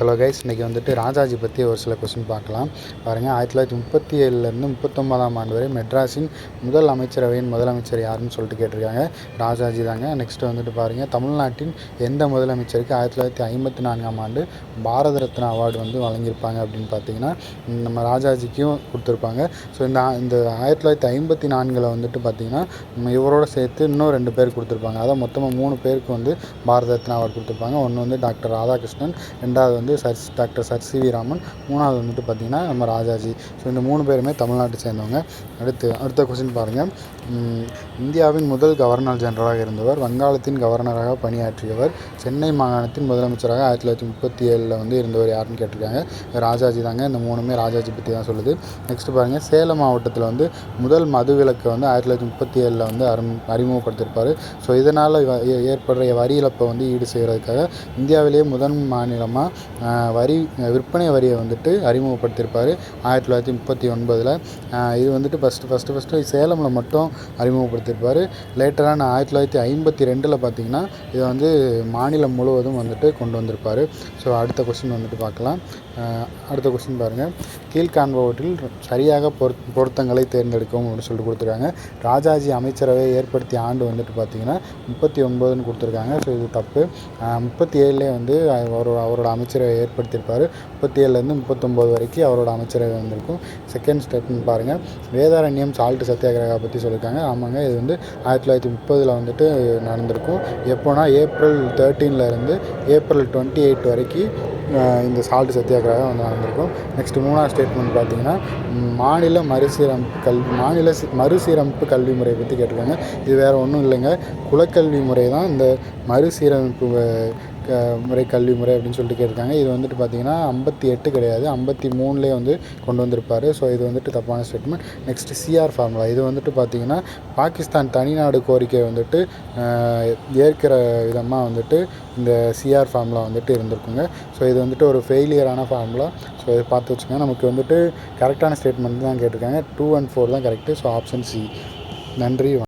Hello guys, இன்றைக்கி வந்துட்டு ராஜாஜி பற்றி ஒரு சில கொஸ்டின் பார்க்கலாம். பாருங்கள், 1937லேருந்து 39ஆம் ஆண்டு வரை மெட்ராஸின் முதல் அமைச்சரவையின் முதலமைச்சர் யாருன்னு சொல்லிட்டு கேட்டிருக்காங்க. ராஜாஜி தாங்க. நெக்ஸ்ட்டு வந்துட்டு பாருங்கள், தமிழ்நாட்டின் எந்த முதலமைச்சருக்கு 1954ஆம் ஆண்டு பாரத ரத்னா அவார்டு வந்து வழங்கியிருப்பாங்க அப்படின்னு பார்த்தீங்கன்னா நம்ம ராஜாஜிக்கும் கொடுத்துருப்பாங்க. ஸோ இந்த 1954 வந்துட்டு பார்த்திங்கன்னா இவரோட சேர்த்து இன்னும் 2 பேர் கொடுத்துருப்பாங்க. அதாவது மொத்தமாக 3 பேருக்கு வந்து பாரத ரத்னா அவார்டு கொடுத்துருப்பாங்க. ஒன்று வந்து டாக்டர் ராதாகிருஷ்ணன், ரெண்டாவது வந்து doctor sir C V Raman, மூணாவது வந்துட்டு பார்த்திங்கன்னா நம்ம ராஜாஜி. ஸோ இந்த 3 பேருமே தமிழ்நாட்டை சேர்ந்தவங்க. அடுத்த கொஸ்டின் பாருங்கள். இந்தியாவின் முதல் கவர்னர் ஜெனரலாக இருந்தவர், வங்காளத்தின் கவர்னராக பணியாற்றியவர், சென்னை மாகாணத்தின் முதலமைச்சராக 1937 வந்து இருந்தவர் யாருன்னு கேட்டிருக்காங்க. ராஜாஜி தாங்க. இந்த 3மே ராஜாஜி பற்றி தான் சொல்லுது. நெக்ஸ்ட் பாருங்கள், சேலம் மாவட்டத்தில் வந்து முதல் மதுவிலக்கை வந்து 1937 வந்து அறிமுகப்படுத்தியிருப்பார். ஸோ இதனால் ஏற்படுற வரி இழப்பை வந்து ஈடு செய்கிறதுக்காக இந்தியாவிலேயே முதல் மாநிலமாக விற்பனை வரியை வந்துட்டு அறிமுகப்படுத்தியிருப்பார் 1939. இது வந்துட்டு ஃபஸ்ட்டு சேலமில் மட்டும் அறிமுகப்படுத்தியிருப்பார். லேட்டரான 1952 பார்த்திங்கன்னா இதை வந்து மாநிலம் முழுவதும் வந்துட்டு கொண்டு வந்திருப்பார். ஸோ அடுத்த கொஸ்டின் வந்துட்டு பார்க்கலாம். அடுத்த கொஸ்டின் பாருங்கள், கீழ்காண்பவற்றில் சரியாக பொருத்தங்களை தேர்ந்தெடுக்கவும் அப்படின்னு சொல்லிட்டு கொடுத்துருக்காங்க. ராஜாஜி அமைச்சரவையை ஏற்படுத்திய ஆண்டு வந்துட்டு பார்த்திங்கன்னா 39ன்னு கொடுத்துருக்காங்க. ஸோ இது தப்பு. 37 வந்து அவரோட அமைச்சரவை ஏற்படுத்தியிருப்பார். 37லேருந்து 39 வரைக்கும் அவரோட அமைச்சரவை வந்திருக்கும். செகண்ட் ஸ்டெப்னு பாருங்கள், வேதாரண்யம் சால்ட் சத்தியாகிரகா பற்றி சொல்லியிருக்காங்க. ஆமாங்க, இது வந்து 1930 வந்துட்டு நடந்திருக்கும். எப்போனா ஏப்ரல் 13லேருந்து ஏப்ரல் 28 வரைக்கும் இந்த சால்ட் சத்தியாகிரகம் வந்து நடந்திருக்கும். நெக்ஸ்ட்டு 3வது ஸ்டேட்மெண்ட் பார்த்திங்கன்னா மாநில மறுசீரமைப்பு கல்வி முறை பற்றி கேட்டிருக்காங்க. இது வேறு ஒன்றும் இல்லைங்க, குலக்கல்வி முறை தான் இந்த மறுசீரமைப்பு கல்வி முறை அப்படின்னு சொல்லிட்டு கேட்டிருக்காங்க. இது வந்துட்டு பார்த்திங்கன்னா 58 கிடையாது, 53லேயே வந்து கொண்டு வந்திருப்பார். ஸோ இது வந்துட்டு தப்பான ஸ்டேட்மெண்ட். நெக்ஸ்ட்டு சிஆர் ஃபார்முலா, இது வந்துட்டு பார்த்திங்கன்னா பாகிஸ்தான் தனிநாடு கோரிக்கை வந்துட்டு ஏற்கிற விதமாக வந்துட்டு இந்த சிஆர் ஃபார்முலா வந்துட்டு இருந்திருக்குங்க. ஸோ இது வந்துட்டு ஒரு ஃபெயிலியரான ஃபார்முலா. ஸோ இதை பார்த்து வச்சுக்கோங்க. நமக்கு வந்துட்டு கரெக்டான ஸ்டேட்மெண்ட் தான் கேட்டிருக்காங்க. 2 and 4 தான் கரெக்டு. So option C. நன்றி.